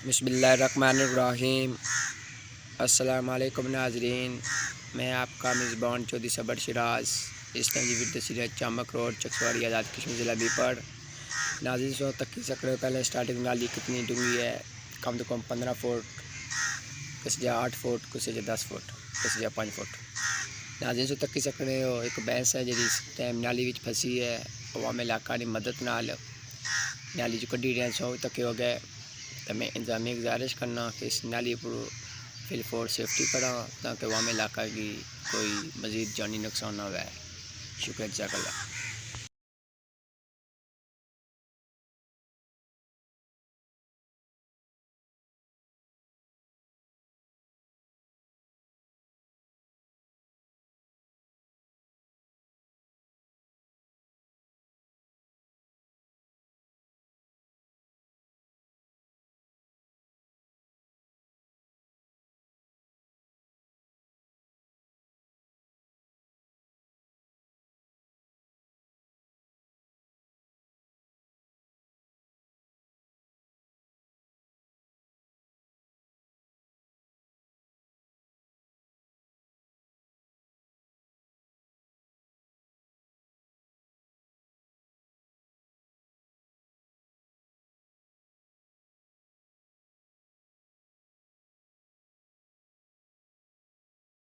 बिस्मिल्लाहिर्रहमानिर्रहीम। अस्सलाम वालेकुम नाज़रीन, मैं आपका मेज़बान चौधरी सबर शिराज। इस टाइम की वीडियो चोमक्ख रोड चकवाड़ी आज़ाद कश्मीर ज़िला बीपड़। नाज़रीन 100 तक की सकड़े पहले स्टार्टिंग नाली कितनी डूंगी है, कम से कम 15 फुट, किसी 8 फुट, किसी 10 फुट, किसी 5 फुट। नाज़रीन 100 तक की सकड़े हो एक भैंस है जी इस टाइम नाली विच फसी है। अवाम इलाका की मदद नाल नाली जो कड्डी रहे 100 तक हो गए। तो मैं इंतज़ामिया गुजारिश करना कि इस नाली पर फिल फोर सेफ्टी करा ताकि अवाम इलाका की कोई मज़ीद जानी नुकसान ना हुआ है। शुक्रिया जज़ाकल्लाह।